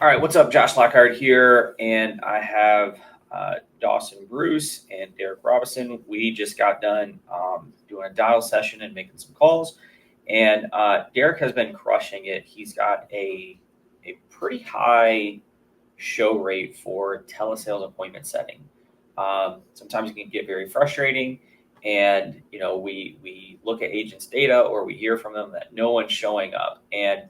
All right, what's up? Josh Lockhart here, and I have Dawson Bruce and Derrick Robison. We just got done doing a dial session and making some calls, and Derrick has been crushing it. He's got a pretty high show rate for telesales appointment setting. Sometimes it can get very frustrating, and we look at agents' data or we hear from them that no one's showing up, and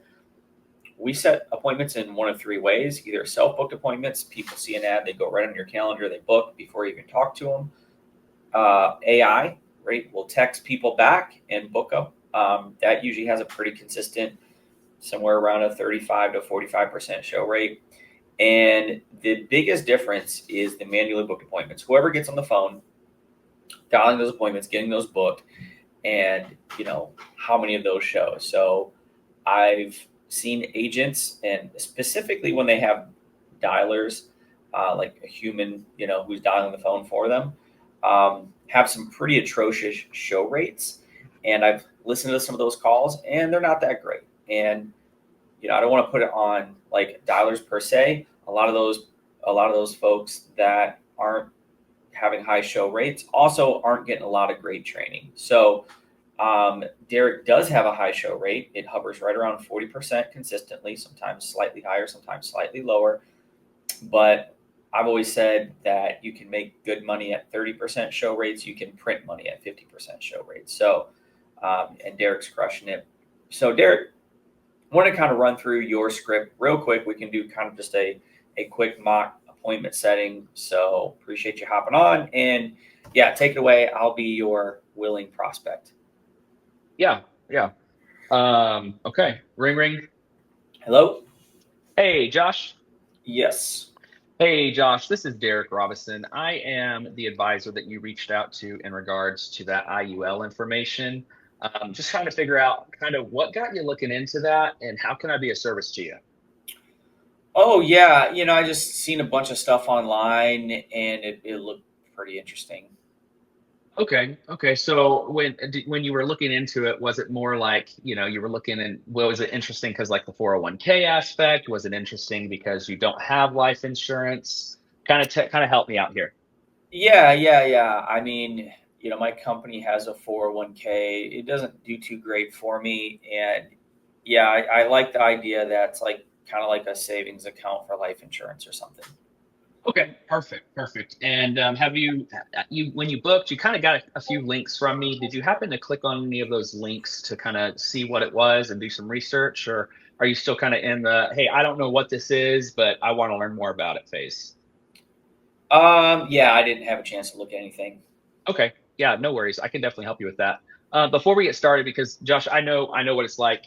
we set appointments in one of three ways: either self-booked appointments, people see an ad, they go right on your calendar, they book before you even talk to them. AI, right, will text people back and book them. That usually has a pretty consistent, somewhere around a 35 to 45% show rate. And the biggest difference is the manually booked appointments. Whoever gets on the phone, dialing those appointments, getting those booked, and how many of those show. So I've seen agents, and specifically when they have dialers, like a human, who's dialing the phone for them, have some pretty atrocious show rates. And I've listened to some of those calls, and they're not that great. And I don't want to put it on like dialers per se. A lot of those folks that aren't having high show rates also aren't getting a lot of great training. So Derrick does have a high show rate. It hovers right around 40% consistently, sometimes slightly higher, sometimes slightly lower. But I've always said that you can make good money at 30% show rates. You can print money at 50% show rates. So, and Derrick's crushing it. So Derrick, I want to kind of run through your script real quick. We can do kind of just a quick mock appointment setting. So appreciate you hopping on, and yeah, take it away. I'll be your willing prospect. Yeah. Okay. Ring, ring. Hello? Hey, Josh. Yes. Hey, Josh. This is Derrick Robison. I am the advisor that you reached out to in regards to that IUL information. Just trying to figure out kind of what got you looking into that and how can I be of service to you? Oh yeah, I just seen a bunch of stuff online, and it looked pretty interesting. Okay. So when you were looking into it, was it more like, you were looking and was it interesting because like the 401k aspect? Was it interesting because you don't have life insurance? Kind of help me out here. Yeah. I mean, my company has a 401k. It doesn't do too great for me, and yeah, I like the idea that it's like kind of like a savings account for life insurance or something. Okay, perfect. And have you when you booked, you kind of got a few links from me. Did you happen to click on any of those links to kind of see what it was and do some research, or are you still kind of in the hey, I don't know what this is, but I want to learn more about it phase? Yeah, I didn't have a chance to look at anything. Okay, yeah, no worries. I can definitely help you with that. Before we get started, because Josh, I know what it's like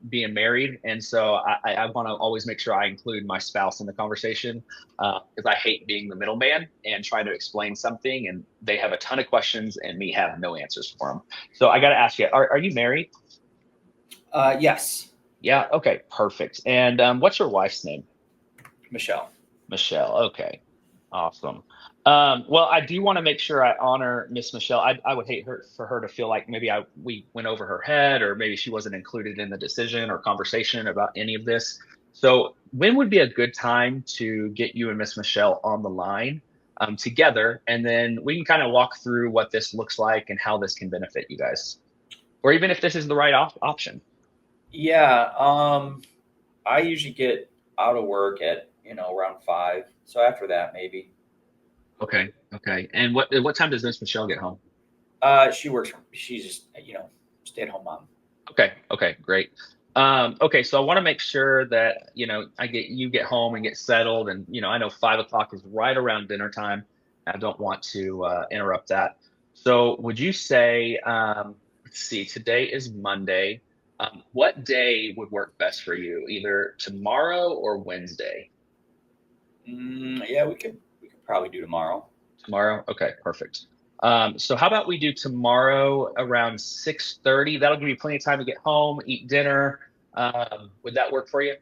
being married, and so I want to always make sure I include my spouse in the conversation because I hate being the middleman and trying to explain something, and they have a ton of questions, and me have no answers for them. So I got to ask you, are you married? Yes, Yeah. Okay. Perfect. And what's your wife's name? Michelle. Michelle. Okay. Awesome. Well, I do want to make sure I honor Miss Michelle. I would hate her for her to feel like maybe we went over her head or maybe she wasn't included in the decision or conversation about any of this. So when would be a good time to get you and Miss Michelle on the line together, and then we can kind of walk through what this looks like and how this can benefit you guys, or even if this is the right option. Yeah, I usually get out of work at around 5. So after that, maybe. Okay. And what time does Miss Michelle get home? She works from. She's just stay at home mom. Okay, great. Okay, so I want to make sure that you get home and get settled, and I know 5 o'clock is right around dinner time. I don't want to interrupt that. So, would you say, let's see, today is Monday. What day would work best for you? Either tomorrow or Wednesday? Yeah, we could probably do tomorrow. Tomorrow? Okay, perfect. So how about we do tomorrow around 6:30? That'll give you plenty of time to get home, eat dinner. Would that work for you?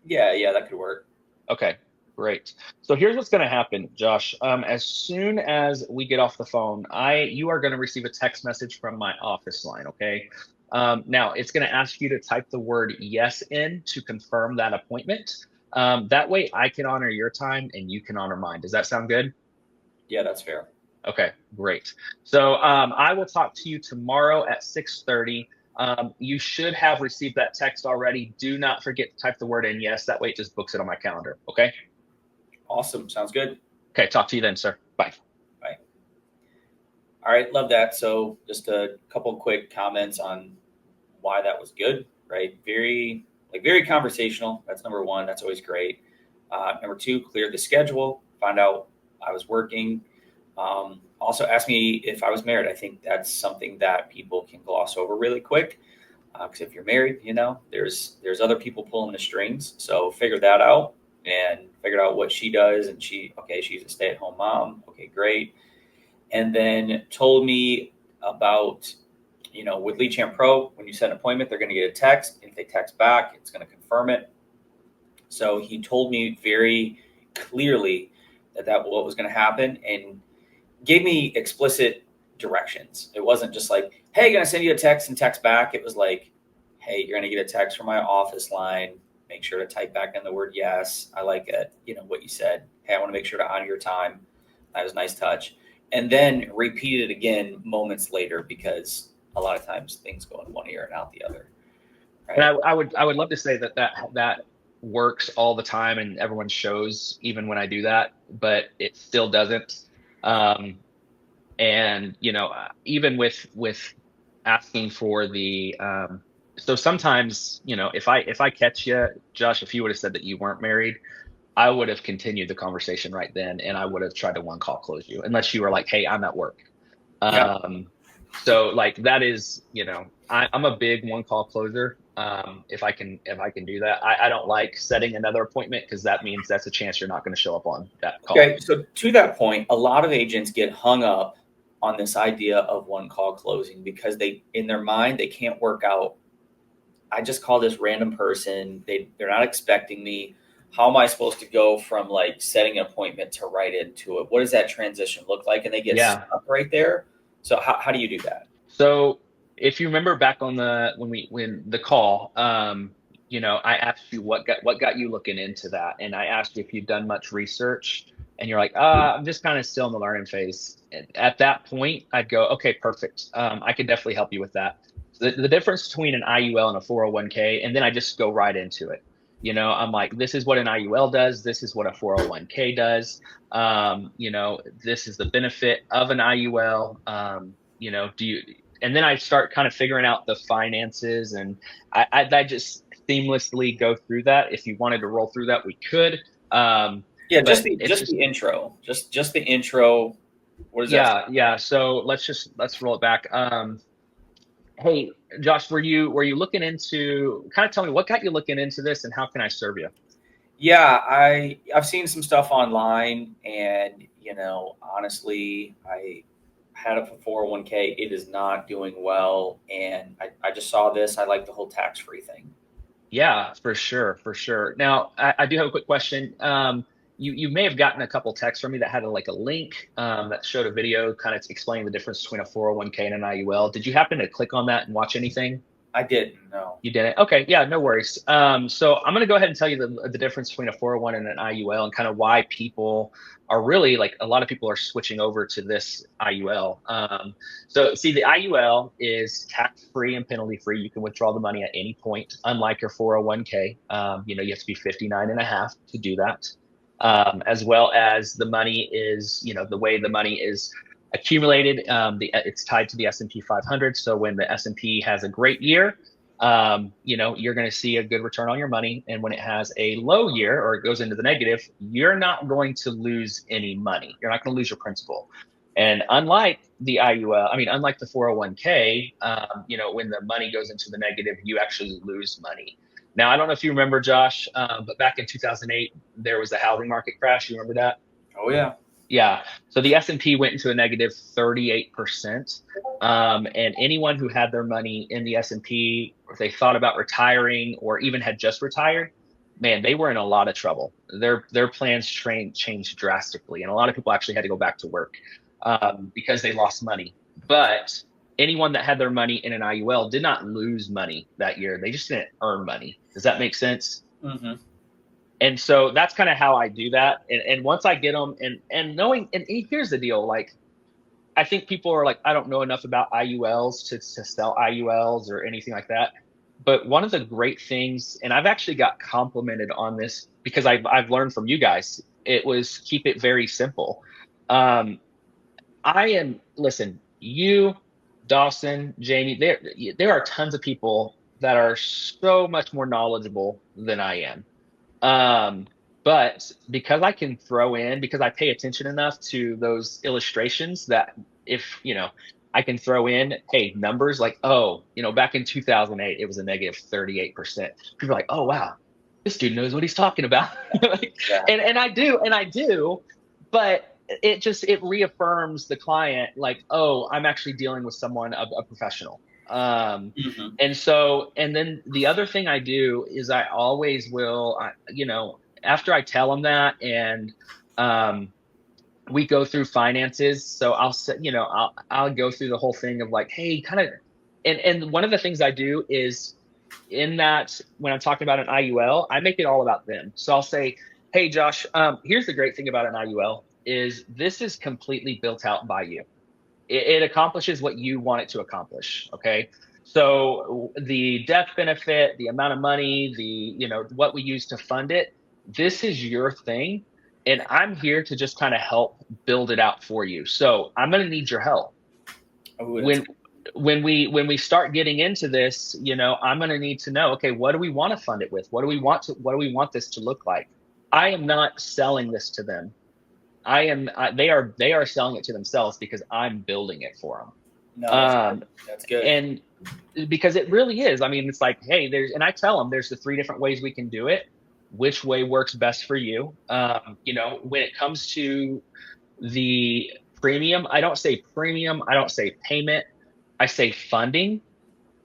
Yeah, that could work. Okay, great. So here's what's going to happen, Josh. As soon as we get off the phone, you are going to receive a text message from my office line. Okay. Now it's going to ask you to type the word yes in to confirm that appointment. That way I can honor your time and you can honor mine. Does that sound good? Yeah, that's fair. Okay, great. So I will talk to you tomorrow at 6:30. You should have received that text already. Do not forget to type the word in yes. That way it just books it on my calendar. Okay. Awesome. Sounds good. Okay. Talk to you then, sir. Bye. Bye. All right. Love that. So just a couple quick comments on why that was good, right? Very conversational. That's number one. That's always great. Number two, cleared the schedule, find out I was working. Also asked me if I was married. I think that's something that people can gloss over really quick. Because if you're married, there's other people pulling the strings. So figure that out and figured out what she does. And she's a stay-at-home mom. Okay, great. And then told me about, with Lead Champ Pro, when you set an appointment, they're going to get a text. If they text back, it's going to confirm it. So he told me very clearly that what was going to happen and gave me explicit directions. It wasn't just like, hey, going to send you a text and text back. It was like, hey, you're going to get a text from my office line. Make sure to type back in the word yes. I like it. What you said. Hey, I want to make sure to honor your time. That was a nice touch. And then repeat it again moments later, because a lot of times things go in one ear and out the other. Right? And I would love to say that works all the time and everyone shows even when I do that, but it still doesn't. And even with asking for the so sometimes, if I catch you, Josh, if you would have said that you weren't married, I would have continued the conversation right then, and I would have tried to one call close you, unless you were like, "Hey, I'm at work." Yeah. So like that is, I'm a big one call closer. If I can do that, I don't like setting another appointment, because that means that's a chance you're not going to show up on that call. Okay, so to that point, a lot of agents get hung up on this idea of one call closing because in their mind, they can't work out. I just call this random person. They're not expecting me. How am I supposed to go from like setting an appointment to right into it? What does that transition look like? And they get stuck right there. So how do you do that? So if you remember back on when the call, I asked you what got you looking into that, and I asked you if you'd done much research, and you're like, I'm just kind of still in the learning phase. And at that point, I'd go, okay, perfect. I can definitely help you with that. The difference between an IUL and a 401k, and then I just go right into it. I'm like, this is what an IUL does. This is what a 401k does. This is the benefit of an IUL. And then I start kind of figuring out the finances, and I just seamlessly go through that. If you wanted to roll through that, we could. Just the intro, just the intro. What is that? Yeah. So let's roll it back. Hey, Josh, were you looking into, kind of tell me what got you looking into this and how can I serve you? Yeah, I've seen some stuff online, and honestly, I had a 401k. It is not doing well, and I just saw this. I like the whole tax-free thing. Yeah, for sure. Now, I do have a quick question. You may have gotten a couple texts from me that had a link that showed a video kind of explaining the difference between a 401k and an IUL. Did you happen to click on that and watch anything? I didn't. No. You didn't? Okay, yeah, no worries. So I'm going to go ahead and tell you the difference between a 401 and an IUL, and kind of why people are really, like, a lot of people are switching over to this IUL. So see, the IUL is tax-free and penalty-free. You can withdraw the money at any point, unlike your 401k. You have to be 59 and a half to do that. As well as the money is, the way the money is accumulated, it's tied to the S&P 500. So when the S&P has a great year, you're going to see a good return on your money. And when it has a low year, or it goes into the negative, you're not going to lose any money. You're not going to lose your principal. And unlike the unlike the 401k, when the money goes into the negative, you actually lose money. Now, I don't know if you remember, Josh, but back in 2008, there was a housing market crash. You remember that? Oh, yeah. Yeah. So the S&P went into a negative 38%. And anyone who had their money in the S&P, or if they thought about retiring or even had just retired, man, they were in a lot of trouble. Their plans changed drastically. And a lot of people actually had to go back to work because they lost money. But anyone that had their money in an IUL did not lose money that year. They just didn't earn money. Does that make sense? Mm-hmm. And so that's kind of how I do that. And once I get them and knowing, and here's the deal, like, I think people are like, I don't know enough about IULs to sell IULs or anything like that. But one of the great things, and I've actually got complimented on this because I've learned from you guys, it was keep it very simple. Um, listen, you, Dawson, Jamie, there are tons of people that are so much more knowledgeable than I am. Um, but because because I pay attention enough to those illustrations that if, I can throw in, hey, numbers like, oh, back in 2008, it was a negative 38%. People are like, oh, wow, this dude knows what he's talking about. Like, Yeah. and I do, but it reaffirms the client like, oh, I'm actually dealing with someone, a professional. Mhm. And then the other thing I do is I always will, after I tell them that, and um, we go through finances. So I'll say, I'll go through the whole thing of like, hey, kind of, and one of the things I do is in that when I'm talking about an IUL, I make it all about them. So I'll say, hey, Josh, here's the great thing about an IUL is this is completely built out by you. It accomplishes what you want it to accomplish. Okay. So the death benefit, the amount of money, what we use to fund it, this is your thing. And I'm here to just kind of help build it out for you. So I'm going to need your help. Oh, that's When when we start getting into this, I'm going to need to know, okay, what do we want to fund it with? What do we want this to look like? I am not selling this to them. They are selling it to themselves because I'm building it for them. no, that's good. Um, That's good. and because it really is, I mean, it's like, hey, and I tell them there's the three different ways we can do it. Which way works best for you? When it comes to the premium, I don't say premium, I don't say payment, I say funding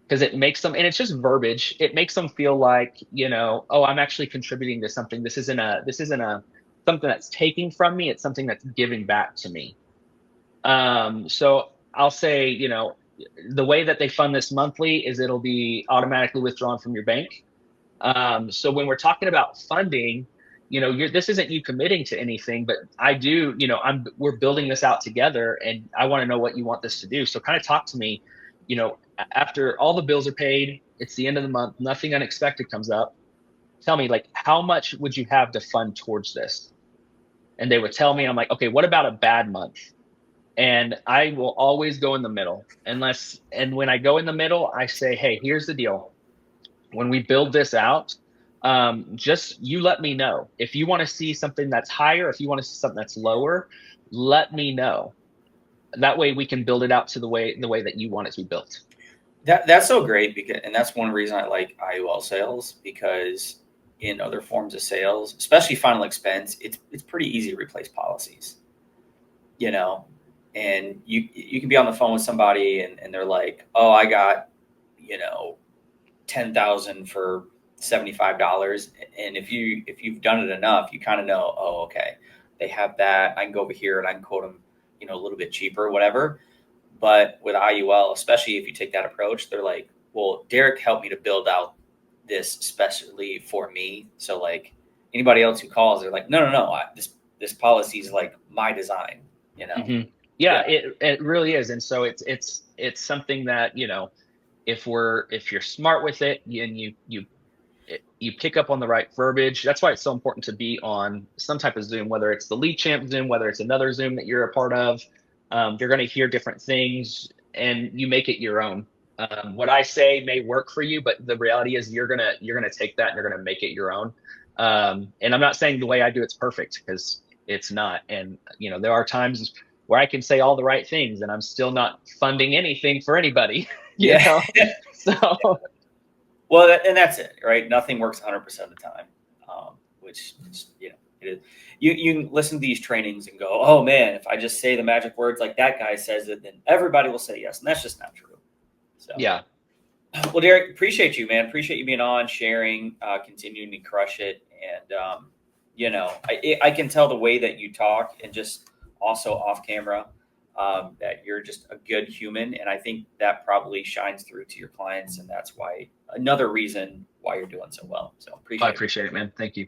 because it makes them, and it's just verbiage. It makes them feel like, oh, I'm actually contributing to something. This isn't a something that's taking from me. It's something that's giving back to me. So I'll say, the way that they fund this monthly is it'll be automatically withdrawn from your bank. So when we're talking about funding, this isn't you committing to anything, but I do, we're building this out together and I want to know what you want this to do. So kind of talk to me, after all the bills are paid, it's the end of the month, nothing unexpected comes up. Tell me, like, how much would you have to fund towards this? And they would tell me, I'm like, okay, what about a bad month? And I will always go in the middle and when I go in the middle, I say, hey, here's the deal. When we build this out, just you let me know if you want to see something that's higher, if you want to see something that's lower, let me know. That way we can build it out to the way that you want it to be built. That's so great and that's one reason I like IUL sales because in other forms of sales, especially final expense, it's pretty easy to replace policies, you know, and you can be on the phone with somebody and they're like, oh, I got, 10,000 for $75. And if you've done it enough, you kind of know, oh, okay, they have that. I can go over here and I can quote them, a little bit cheaper, whatever. But with IUL, especially if you take that approach, they're like, well, Derrick helped me to build out this especially for me. So like anybody else who calls, they're like, no, this policy is like my design, Mm-hmm. Yeah, Yeah. it really is. And so it's something that, if you're smart with it and you pick up on the right verbiage. That's why it's so important to be on some type of Zoom, whether it's the Lead Champ Zoom, whether it's another Zoom that you're a part of. You're going to hear different things, and you make it your own. What I say may work for you, but the reality is you're gonna take that and you're gonna make it your own. And I'm not saying the way I do it's perfect because it's not. And there are times where I can say all the right things, and I'm still not funding anything for anybody. you Yeah. know, so. Well, and that's it, right? Nothing works 100% of the time, which is, it is. You can listen to these trainings and go, oh man, if I just say the magic words like that guy says it, then everybody will say yes, and that's just not true. So, Yeah. well, Derrick, appreciate you, man. Appreciate you being on, sharing, continuing to crush it, and I can tell the way that you talk, and just also off camera, that you're just a good human, and I think that probably shines through to your clients, and that's why another reason why you're doing so well. So I appreciate it. appreciate it, man. Thank you.